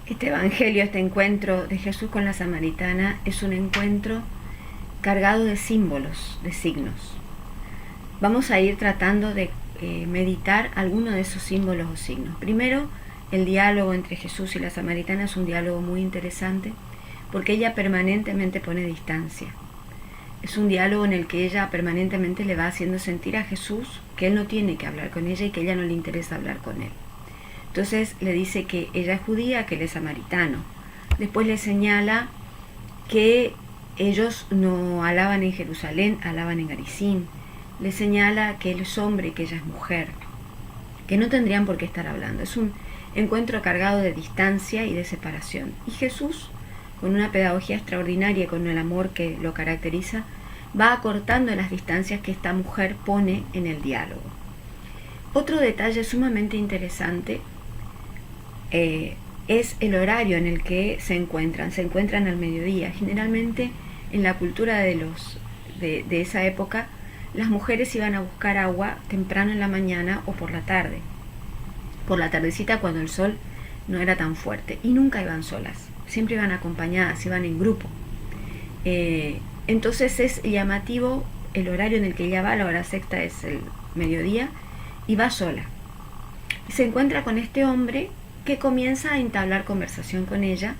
Este evangelio, este encuentro de Jesús con la samaritana es un encuentro cargado de símbolos, de signos. Vamos a ir tratando de meditar algunos de esos símbolos o signos. Primero, el diálogo entre Jesús y la samaritana es un diálogo muy interesante porque ella permanentemente pone distancia. Es un diálogo en el que ella permanentemente le va haciendo sentir a Jesús que él no tiene que hablar con ella y que a ella no le interesa hablar con él. Entonces le dice que ella es judía, que él es samaritano. Después le señala que ellos no alaban en Jerusalén, alaban en Garizim. Le señala que él es hombre y que ella es mujer, que no tendrían por qué estar hablando. Es un encuentro cargado de distancia y de separación. Y Jesús, con una pedagogía extraordinaria y con el amor que lo caracteriza, va acortando las distancias que esta mujer pone en el diálogo. Otro detalle sumamente interesante es el horario en el que se encuentran al mediodía. Generalmente en la cultura de esa época, las mujeres iban a buscar agua temprano en la mañana o por la tarde, por la tardecita cuando el sol no era tan fuerte, y nunca iban solas, siempre iban acompañadas, iban en grupo. Entonces es llamativo el horario en el que ella va, la hora sexta es el mediodía, y va sola. Y se encuentra con este hombre que comienza a entablar conversación con ella,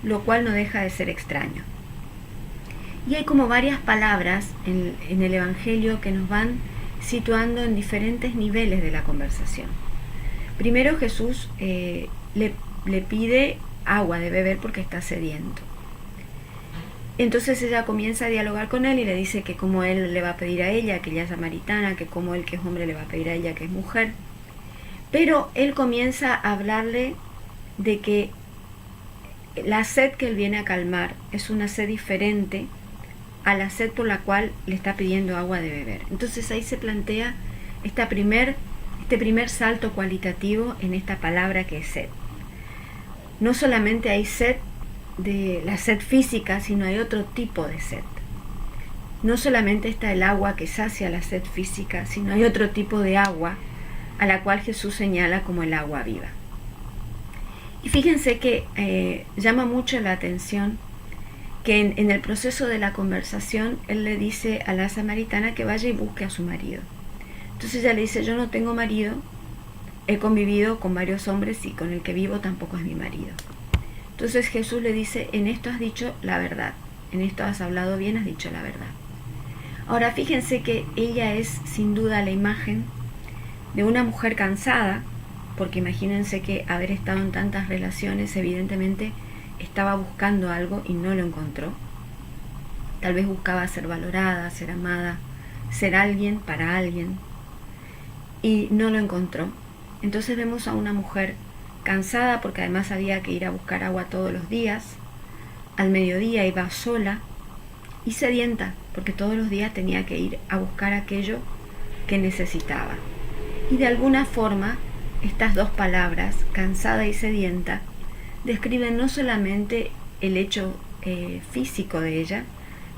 lo cual no deja de ser extraño. Y hay como varias palabras en el Evangelio que nos van situando en diferentes niveles de la conversación. Primero Jesús le pide agua de beber porque está sediento. Entonces ella comienza a dialogar con él y le dice que como él le va a pedir a ella, que ella es samaritana, que como él que es hombre le va a pedir a ella que es mujer. Pero él comienza a hablarle de que la sed que él viene a calmar es una sed diferente a la sed por la cual le está pidiendo agua de beber. Entonces ahí se plantea este primer salto cualitativo en esta palabra que es sed. No solamente hay sed de la sed física, sino hay otro tipo de sed. No solamente está el agua que sacia la sed física, sino hay otro tipo de agua a la cual Jesús señala como el agua viva. Y fíjense que llama mucho la atención que en el proceso de la conversación él le dice a la samaritana que vaya y busque a su marido. Entonces ella le dice: yo no tengo marido, he convivido con varios hombres y con el que vivo tampoco es mi marido. Entonces Jesús le dice: en esto has dicho la verdad, en esto has hablado bien, has dicho la verdad. Ahora fíjense que ella es sin duda la imagen de una mujer cansada, porque imagínense que haber estado en tantas relaciones, evidentemente estaba buscando algo y no lo encontró. Tal vez buscaba ser valorada, ser amada, ser alguien para alguien, y no lo encontró. Entonces vemos a una mujer cansada porque además había que ir a buscar agua todos los días, al mediodía iba sola, y sedienta porque todos los días tenía que ir a buscar aquello que necesitaba. Y de alguna forma estas dos palabras, cansada y sedienta, describen no solamente el hecho físico de ella,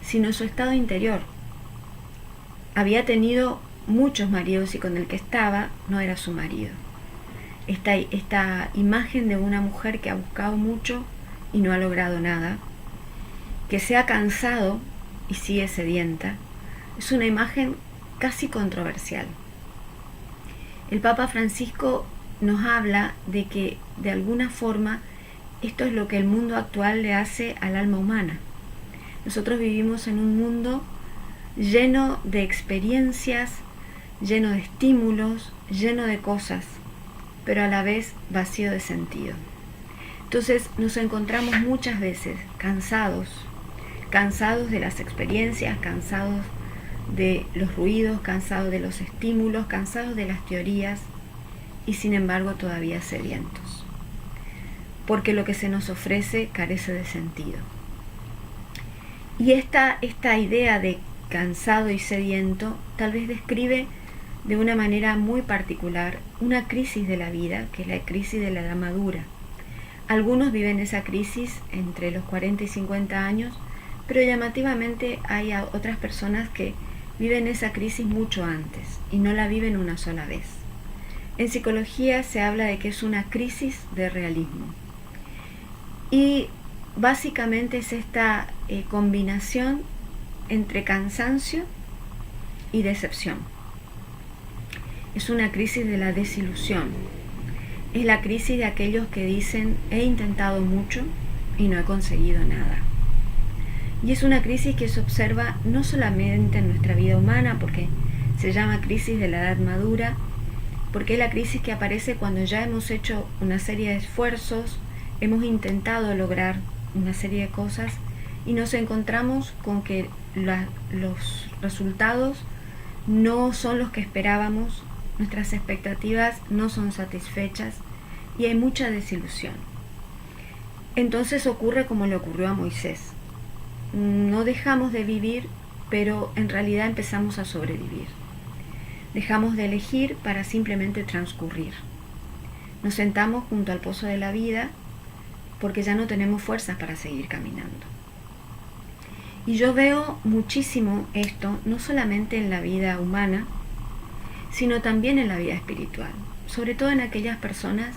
sino su estado interior. Había tenido muchos maridos y con el que estaba no era su marido. Esta imagen de una mujer que ha buscado mucho y no ha logrado nada, que se ha cansado y sigue sedienta, es una imagen casi controversial. El Papa Francisco nos habla de que de alguna forma esto es lo que el mundo actual le hace al alma humana. Nosotros vivimos en un mundo lleno de experiencias, lleno de estímulos, lleno de cosas, pero a la vez vacío de sentido. Entonces nos encontramos muchas veces cansados de las experiencias, cansados de los ruidos, cansados de los estímulos, cansados de las teorías, y sin embargo todavía sedientos, porque lo que se nos ofrece carece de sentido. Y esta idea de cansado y sediento tal vez describe de una manera muy particular una crisis de la vida, que es la crisis de la edad madura. Algunos viven esa crisis entre los 40 y 50 años, pero llamativamente hay otras personas que viven esa crisis mucho antes y no la viven una sola vez. En psicología se habla de que es una crisis de realismo. Y básicamente es esta combinación entre cansancio y decepción. Es una crisis de la desilusión. Es la crisis de aquellos que dicen: he intentado mucho y no he conseguido nada. Y es una crisis que se observa no solamente en nuestra vida humana, porque se llama crisis de la edad madura, porque es la crisis que aparece cuando ya hemos hecho una serie de esfuerzos, hemos intentado lograr una serie de cosas y nos encontramos con que los resultados no son los que esperábamos, nuestras expectativas no son satisfechas y hay mucha desilusión. Entonces ocurre como le ocurrió a Moisés. No dejamos de vivir, pero en realidad empezamos a sobrevivir. Dejamos de elegir para simplemente transcurrir. Nos sentamos junto al pozo de la vida porque ya no tenemos fuerzas para seguir caminando. Y yo veo muchísimo esto, no solamente en la vida humana, sino también en la vida espiritual, sobre todo en aquellas personas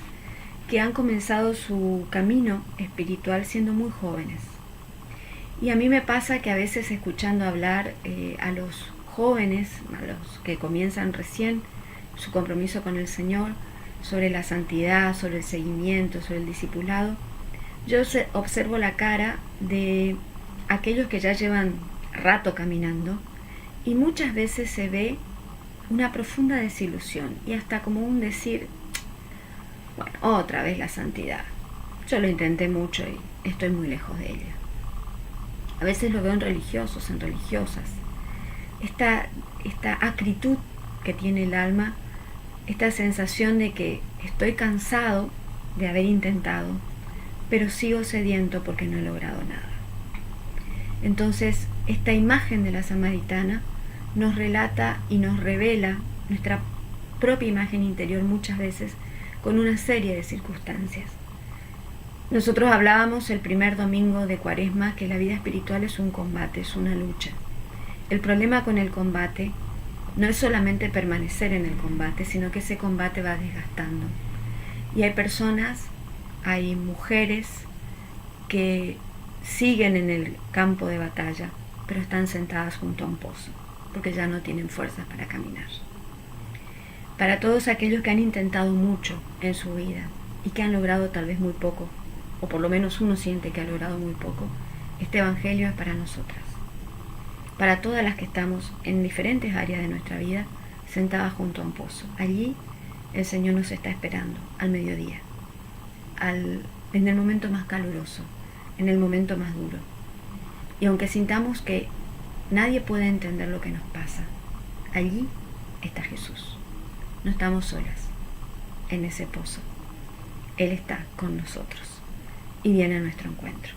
que han comenzado su camino espiritual siendo muy jóvenes. Y a mí me pasa que a veces, escuchando hablar a los jóvenes, a los que comienzan recién su compromiso con el Señor, sobre la santidad, sobre el seguimiento, sobre el discipulado, yo observo la cara de aquellos que ya llevan rato caminando y muchas veces se ve una profunda desilusión y hasta como un decir: bueno, otra vez la santidad, yo lo intenté mucho y estoy muy lejos de ella. A veces lo veo en religiosos, en religiosas, esta acritud que tiene el alma, esta sensación de que estoy cansado de haber intentado, pero sigo sediento porque no he logrado nada. Entonces, esta imagen de la samaritana nos relata y nos revela nuestra propia imagen interior muchas veces con una serie de circunstancias. Nosotros hablábamos el primer domingo de Cuaresma que la vida espiritual es un combate, es una lucha. El problema con el combate no es solamente permanecer en el combate, sino que ese combate va desgastando. Y hay personas, hay mujeres que siguen en el campo de batalla, pero están sentadas junto a un pozo, porque ya no tienen fuerzas para caminar. Para todos aquellos que han intentado mucho en su vida y que han logrado tal vez muy poco, o por lo menos uno siente que ha logrado muy poco, este Evangelio es para nosotras. Para todas las que estamos en diferentes áreas de nuestra vida, sentadas junto a un pozo. Allí el Señor nos está esperando, al mediodía, en el momento más caluroso, en el momento más duro. Y aunque sintamos que nadie puede entender lo que nos pasa, allí está Jesús. No estamos solas en ese pozo. Él está con nosotros y viene a nuestro encuentro.